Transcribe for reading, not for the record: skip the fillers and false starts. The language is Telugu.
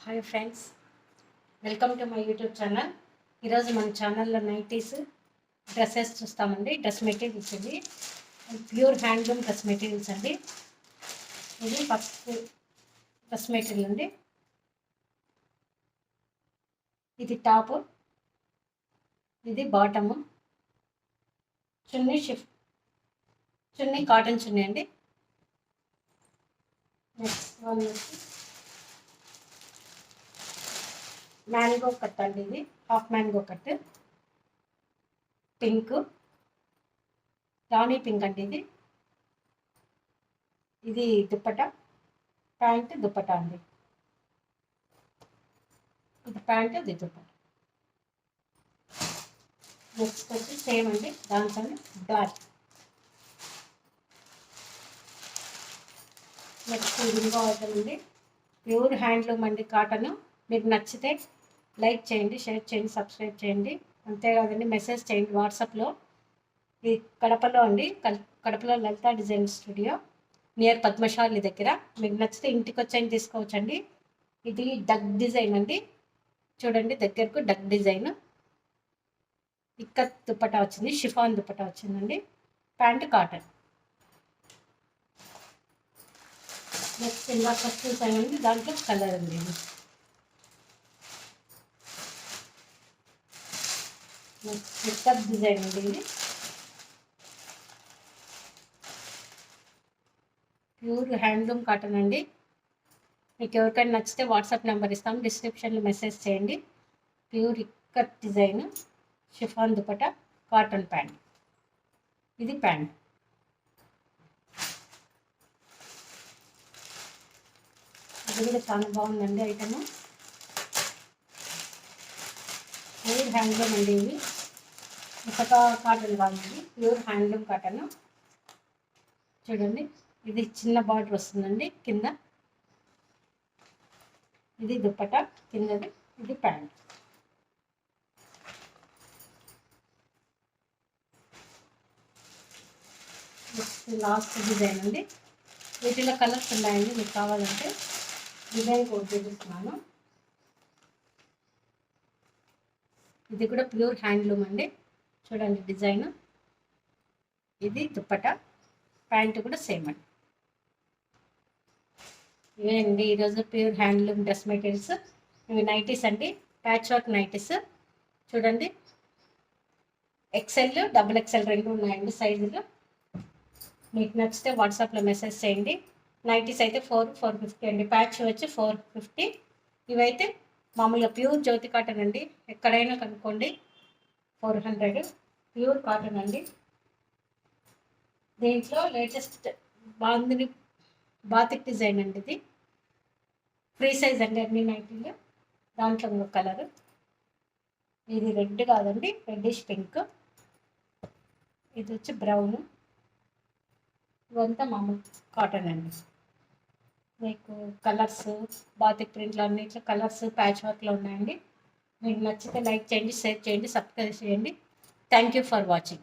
Hi friends, welcome to my YouTube channel. ఈరోజు మన ఛానల్లో నైటీస్ డ్రెస్సెస్ చూస్తామండి. డ్రెస్ మెటీరియల్స్ ఇది ప్యూర్ హ్యాండ్లూమ్ డ్రెస్ మెటీరియల్స్ అండి. ఇది ఫస్ట్ డ్రెస్ మెటీరియల్ అండి. ఇది టాపు, ఇది బాటము, చున్నీ చున్నీ కాటన్ చున్నీ అండి. నెక్స్ట్ వన్ వచ్చి మ్యాంగో కట్ అండి. ఇది హాఫ్ మ్యాంగో కట్, పింక్, రాణి పింక్ అండి. ఇది దుప్పటా, ప్యాంట్ దుప్పటా అండి. ఇది ప్యాంట్, ఇది దుప్పటా. నెక్స్ట్ వచ్చి సేమ్ అండి, దాంట్లోనే బ్లాక్. నెక్స్ట్ ఇంకో ఐటమ్ అండి, ప్యూర్ హ్యాండ్లూమ్ అండి, కాటన్. మీకు నచ్చితే లైక్ చేయండి, షేర్ చేయండి, సబ్స్క్రైబ్ చేయండి. అంతేకాదండి, మెసేజ్ చేయండి వాట్సాప్లో. ఇది కడపలో అండి, కడపలో లలిత డిజైన్ స్టూడియో నియర్ పద్మశాలి దగ్గర. మీకు నచ్చితే ఇంటికి వచ్చాయని తీసుకోవచ్చండి. ఇది డగ్ డిజైన్ అండి, చూడండి దగ్గరకు డగ్ డిజైన్. ఇక్కత్ దుప్పటా వచ్చింది, షిఫాన్ దుప్పటా వచ్చిందండి. Pant cotton. నెక్స్ట్ ఇలా ఫస్ట్ చూసామండి, దాంట్లో కలర్ ఉంది. ఇక్కత్ డిజైన్ అండి. ఇది ప్యూర్ హ్యాండ్లూమ్ కాటన్ అండి. మీకు ఎవరికైనా నచ్చితే వాట్సాప్ నెంబర్ ఇస్తాం, డిస్క్రిప్షన్లో మెసేజ్ చేయండి. Pure ikat design, chiffon dupatta, cotton pant. ఇది ప్యాంట్. ఇది కూడా చాలా బాగుందండి ఐటమ్. ప్యూర్ హ్యాండ్లూమ్ అండి. ఇది ముసకా కాటన్ కాదండి, ప్యూర్ హ్యాండ్లూమ్ కాటన్. చూడండి, ఇది చిన్న బార్డర్ వస్తుందండి కింద. ఇది దుప్పటా కిందది, ఇది ప్యాంట్. లాస్ట్ డిజైన్ అండి. వీటిలో కలర్స్ ఉన్నాయండి, మీకు కావాలంటే డిజైన్ కోడ్ చూపిస్తున్నాను. ఇది కూడా ప్యూర్ హ్యాండ్లూమ్ అండి. చూడండి డిజైన్. ఇది దుప్పటా, ప్యాంట్ కూడా సేమ్ అండి. ఇవేండి ఈరోజు ప్యూర్ హ్యాండ్లూమ్ డ్రెస్ మెటీరియల్స్. ఇవి నైటీస్ అండి, ప్యాచ్ వర్క్ నైటీస్. చూడండి, ఎక్సెల్, డబుల్ ఎక్సెల్ రెండు ఉన్నాయండి సైజులు. మీకు నచ్చితే వాట్సాప్లో మెసేజ్ చేయండి. నైటీస్ అయితే 450 అండి, ప్యాచ్ వచ్చి 450. ఇవైతే మామూలుగా ప్యూర్ జ్యోతి కాటన్ అండి, ఎక్కడైనా కనుక్కోండి. 400 ప్యూర్ కాటన్ అండి. దీంట్లో లేటెస్ట్ బాతిక్ డిజైన్ అండి. ఇది ఫ్రీ సైజ్ అండి అన్ని నైటీలు. దాంట్లో ఒక కలర్, ఇది రెడ్ కాదండి, రెడ్డిష్ పింక్. ఇది వచ్చి బ్రౌన్. ఇవంతా మామూలు కాటన్ అండి. మీకు కలర్స్ బాతిక్ ప్రింట్లు అన్నిట్లో కలర్స్ ప్యాచ్ వర్క్లో ఉన్నాయండి. మీకు నచ్చితే లైక్ చేయండి, షేర్ చేయండి, సబ్స్క్రైబ్ చేయండి. Thank you for watching.